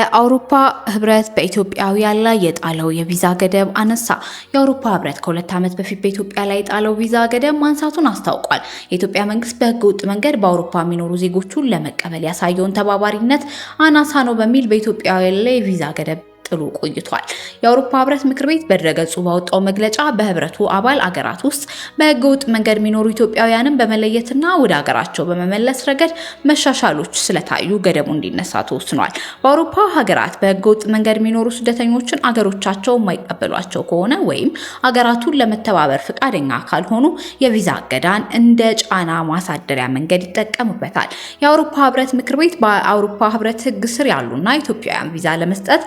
የአውሮፓ ህብረት በኢትዮጵያውያን ላይ የጣለው የቪዛ ገደብ አነሳ። የአውሮፓ ህብረት ከ2 ዓመት በፊት በኢትዮጵያ ላይ የጣለው ቪዛ ገደብ ማንሳቱን አስታውቋል። የኢትዮጵያ መንግስት በህገ ወጥ መንገድ በአውሮፓ የሚኖሩ ዜጎቹን ለመቀበል ያሳየውን ተባባሪነት አናሳ ነው በሚል በኢትዮጵያውያን ላይ የቪዛ ገደብ ጥሎ ቆይቷል። የአውሮፓ ህብረት ምክር ቤት በድረገጹ ባወጣው መግለጫ በህብረቱ አባል አገራት ውስጥ በህገወጥ መንገድ የሚኖሩ ኢትዮጵያውያንን በመለየትና ወደ አገራቸው በመመለስ ረገድ መሻሻሎች ስለታዩ ገደቡ እንዲነሳ ተወስኗል። በአውሮፓ ሀገራት በህገወጥ መንገድ የሚኖሩ ስደተኞችን አገሮቻቸው የማይቀበሏቸው ከሆነ ወይም አገራቱን ለመተባበር ፈቃደኛ ካልሆኑ የቪዛ እገዳን እንደ ጫና ማሳደሪያ መንገድ ይጠቀሙበታል። የአውሮፓ ህብረት ምክር ቤት በአውሮፓ ህብረት ህግ ስር ያሉና ኢትዮጵያውያን ቪዛ ለመስጠት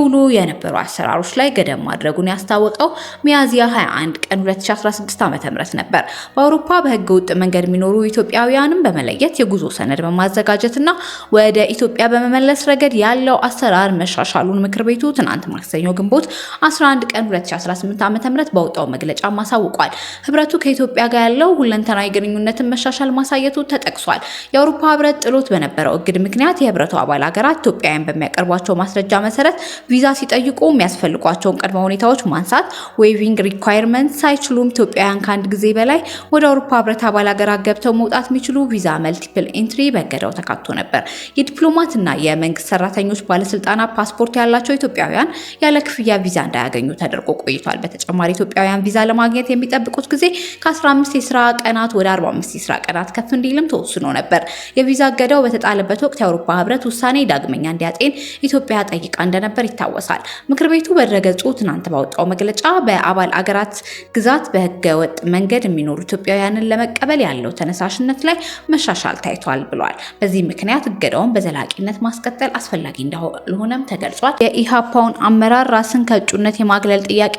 ውሎ የነበሩ አሰራሮች ላይ ገደብ ማድረጉን ያስታወቀው ሚያዝያ 21 ቀን 2016 ዓ.ም ነበር። በአውሮፓ በህገ ወጥ መንገድ የሚኖሩ ኢትዮጵያውያንን በመለየት የጉዞ ሰነድ በማዘጋጀትና ወደ ኢትዮጵያ በመመለስ ረገድ ያለው አሰራር መሻሻሉን ምክር ቤቱ ትናንት ማክሰኞ ግንቦት 11 ቀን 2018 ዓ.ም በወጣው መግለጫ ማሳውቋል። ህብረቱ ከኢትዮጵያ ጋር ያለው ሁለንተናዊ ግንኙነትን መሻሻል ማሳየቱ ተጠቅሷል። የአውሮፓ ህብረት ጥሎት በነበረው እግድ ምክንያት የህብረቱ አባል ሀገራት ኢትዮጵያውያን በሚያቀርቧቸው ማስረጃ መሰረት ቪዛ ሲጠይቁ የሚያስፈልጓቸውን ቅድመ ሁኔታዎች ማንሳት ዌይቪንግ ሪኳየርመንት ሳይችሉም ኢትዮጵያውያን ከአንድ ጊዜ በላይ ወደ አውሮፓ ህብረት አባል ሀገራት ገብተው መውጣት የሚችሉ ቪዛ መልቲፕል ኤንትሪ በገዳው ተካቶ ነበር። የዲፕሎማትና የመንግስት ሰራተኞች ባለስልጣናት ፓስፖርት ያላቸው ኢትዮጵያውያን ያለ ክፍያ ቪዛ እንዳያገኙ ተደርጎ ቆይቷል። በተጨማሪ ኢትዮጵያውያን ቪዛ ለማግኘት የሚጠብቁት ጊዜ ከ15 የስራ ቀናት ወደ 45 የስራ ቀናት ከፍ እንዲልም ተወስኖ ነበር። የቪዛ እገዳው በተጣለበት ወቅት የአውሮፓ ህብረት ውሳኔ ዳግመኛ እንዲያጤን ኢትዮጵያ ጠይቃ እንደነበር ይታወሳል። ምክር ቤቱ በድረገጹ ትናንት ባወጣው መግለጫ በአባል አገራት ግዛት በህገ ወጥ መንገድ የሚኖሩ ኢትዮጵያውያንን ለመቀበል ያለው ተነሳሽነት ላይ መሻሻል ታይቷል ብሏል። በዚህ ምክንያት እገዳውን በዘላቂነት ማስቀጠል አስፈላጊ እንደሆነም ተገልጿል። የኢሃፓውን አመራር ራስን ከእጩነት የማግለል ጥያቄ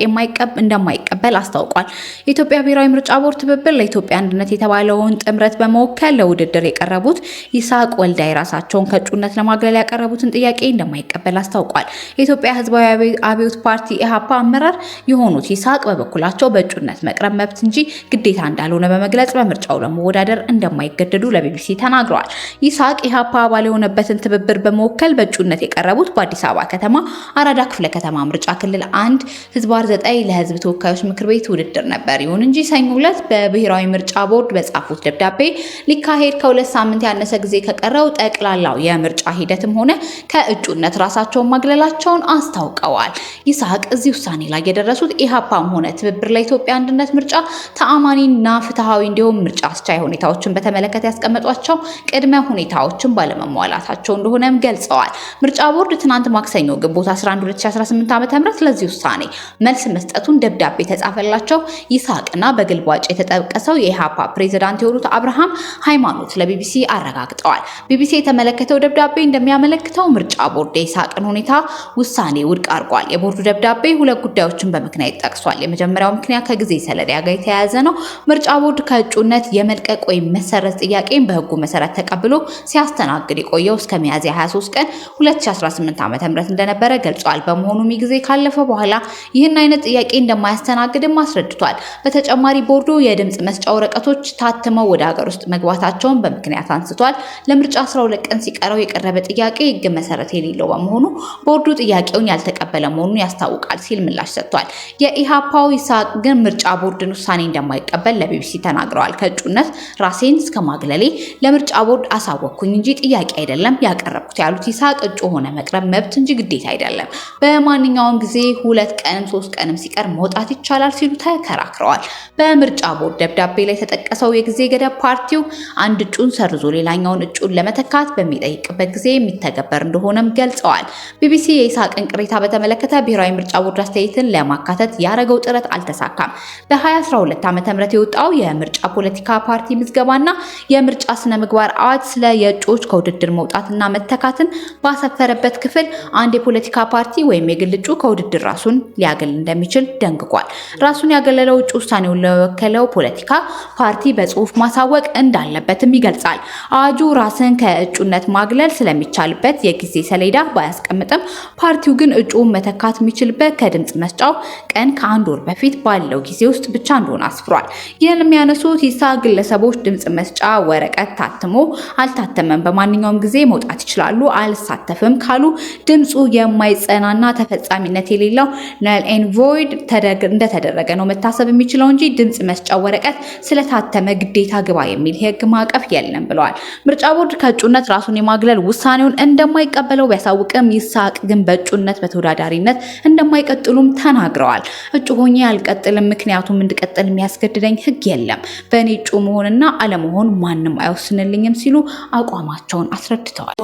እንደማይቀበል አስታውቋል። የኢትዮጵያ ብሔራዊ ምርጫ ቦርድ ትብብር ለኢትዮጵያ አንድነት የተባለውን ጥምረት በመወከል ለውድድር የቀረቡት ይስሐቅ ወልዳይ ራሳቸውን ከእጩነት ለማግለል ያቀረቡትን ጥያቄ እንደማይቀበል አስታውቋል። የኢትዮጵያ ህዝባዊ አብዮት ፓርቲ ኢሃፓ አመራር የሆኑት ይስሐቅ በበኩላቸው በእጩነት መቅረብ መብት እንጂ ግዴታ እንዳልሆነ በመግለጽ በምርጫው ለመወዳደር እንደማይገደዱ ለቢቢሲ ተናግረዋል። ይስሐቅ ኢሃፓ አባል የሆነበትን ትብብር በመወከል በእጩነት የቀረቡት በአዲስ አበባ ከተማ አራዳ ክፍለ ከተማ ምርጫ ክልል 1 ህዝባር 9 ለህዝብ ተወካዮች ምክር ቤት ውድድር ነበር። ይሁን እንጂ ሰኞ ዕለት በብሔራዊ ምርጫ ቦርድ በጻፉት ደብዳቤ ሊካሄድ ከ2 ሳምንት ያነሰ ጊዜ ከቀረው ጠቅላላው የምርጫ ሂደትም ሆነ ከእጩነት ራሳቸውን ማግለላቸውን አስታውቀዋል። ይስሐቅ እዚህ ውሳኔ ላይ የደረሱት ኢሃፓም ሆነ ትብብር ለኢትዮጵያ አንድነት ምርጫ ተአማኒና ፍትሃዊ እንዲሁም ምርጫ አስቻይ ሁኔታዎችን በተመለከተ ያስቀመጧቸው ቅድመ ሁኔታዎችን ባለመሟላታቸው እንደሆነም ገልጸዋል። ምርጫ ቦርድ ትናንት ማክሰኞ ግንቦት 11 2018 ዓ.ም ለዚህ ውሳኔ መልስ መስጠቱን ደብዳቤ ተጻፈላቸው ይስሐቅና በግልባጭ የተጠቀሰው የኢሃፓ ፕሬዝዳንት የሆኑት አብርሃም ሃይማኖት ለቢቢሲ አረጋግጠዋል። ቢቢሲ የተመለከተው ደብዳቤ እንደሚያመለክተው ምርጫ ቦርድ የይስሐቅን ሁኔታ ውሳኔ ውድቅ አድርጓል። የቦርዱ ደብዳቤ ሁለት ጉዳዮችን በምክንያት ጠቅሷል። የመጀመሪያው ምክንያት ከጊዜ ሰሌዳ ጋር የተያያዘ ነው። ምርጫ ቦርድ ከእጩነት የመልቀቅ ወይም መሰረዝ ጥያቄን በህጉ መሰረት ተቀብሎ ሲያስተናግድ የቆየው እስከ ሚያዝያ 23 ቀን 2018 ዓ.ም እንደነበረ ገልጿል። በመሆኑም ጊዜ ካለፈ በኋላ ይህን አይነት ጥያቄ እንደማያስተናግድም አስረድቷል። በተጨማሪ ቦርዱ የድምጽ መስጫ ወረቀቶች ታትመው ወደ ሀገር ውስጥ መግባታቸውን በምክንያት አንስቷል። ለምርጫ 12 ቀን ሲቀረው የቀረበ ጥያቄ ህግ መሰረት የሌለው በመሆኑ ቦርዱ ጥያቄውን ያልተቀበለ መሆኑን ያስታውቃል ሲል ምላሽ ሰጥቷል። የኢሃፓው ይስሐቅ ግን ምርጫ ቦርድን ውሳኔ እንደማይቀበል ለቢቢሲ ተናግረዋል። ከእጩነት ራሴን እስከማግለሌ ለምርጫ ቦርድ አሳወቅኩኝ እንጂ ጥያቄ አይደለም ያቀረብኩት ያሉት ይስሐቅ እጩ ሆነ መቅረብ መብት እንጂ ግዴታ አይደለም፣ በማንኛውም ጊዜ 2 ቀንም 3 ቀንም ሲቀር መውጣት ይቻላል ሲሉ ተከራክረዋል። በምርጫ ቦርድ ደብዳቤ ላይ የተጠቀሰው የጊዜ ገደብ ፓርቲው አንድ እጩን ሰርዞ ሌላኛውን እጩን ለመተካት በሚጠይቅበት ጊዜ የሚተገበር እንደሆነም ገልጸዋል። ቢቢሲ የይስሐቅን ቅሬታ በተመለከተ ብሔራዊ ምርጫ ቦርድ አስተያየትን ለማካተት ያደረገው ጥረት አልተሳካም። በ2012 ዓ.ም የወጣው የምርጫ ፖለቲካ ፓርቲ ምዝገባና የምርጫ ስነ ምግባር አዋጅ ስለ የእጩዎች ከውድድር መውጣትና መተካትን ባሰፈረበት ክፍል አንድ የፖለቲካ ፓርቲ ወይም የግል እጩ ከውድድር ራሱን ሊያገል እንደሚችል ደንግጓል። ራሱን ያገለለው እጩ ውሳኔውን ለወከለው ፖለቲካ ፓርቲ በጽሁፍ ማሳወቅ እንዳለበትም ይገልጻል። አዋጁ ራስን ከእጩነት ማግለል ስለሚቻልበት የጊዜ ሰሌዳ ባያስቀምጥም ፓርቲ ፓርቲው ግን እጩውን መተካት የሚችልበት ከድምጽ መስጫው ቀን ከአንድ ወር በፊት ባለው ጊዜ ውስጥ ብቻ እንደሆነ አስፍሯል። ይህን የሚያነሱት ይስሐቅ ግለሰቦች ድምጽ መስጫ ወረቀት ታትሞ አልታተመም፣ በማንኛውም ጊዜ መውጣት ይችላሉ፣ አልሳተፍም ካሉ ድምጹ የማይጸናና ተፈጻሚነት የሌለው null and void እንደተደረገ ነው መታሰብ የሚችለው እንጂ ድምጽ መስጫ ወረቀት ስለታተመ ግዴታ ግባ የሚል የህግ ማዕቀፍ የለም ብለዋል። ምርጫ ቦርድ ከእጩነት ራሱን የማግለል ውሳኔውን እንደማይቀበለው ቢያሳውቅም ይስሐቅ ግን በእጩነት በተወዳዳሪነት እንደማይቀጥሉም ተናግረዋል። እጩ ሆኜ አልቀጥልም፣ ምክንያቱም እንድቀጥል የሚያስገድደኝ ህግ የለም፣ በእኔ እጩ መሆንና አለመሆን ማንም አይወስንልኝም ሲሉ አቋማቸውን አስረድተዋል።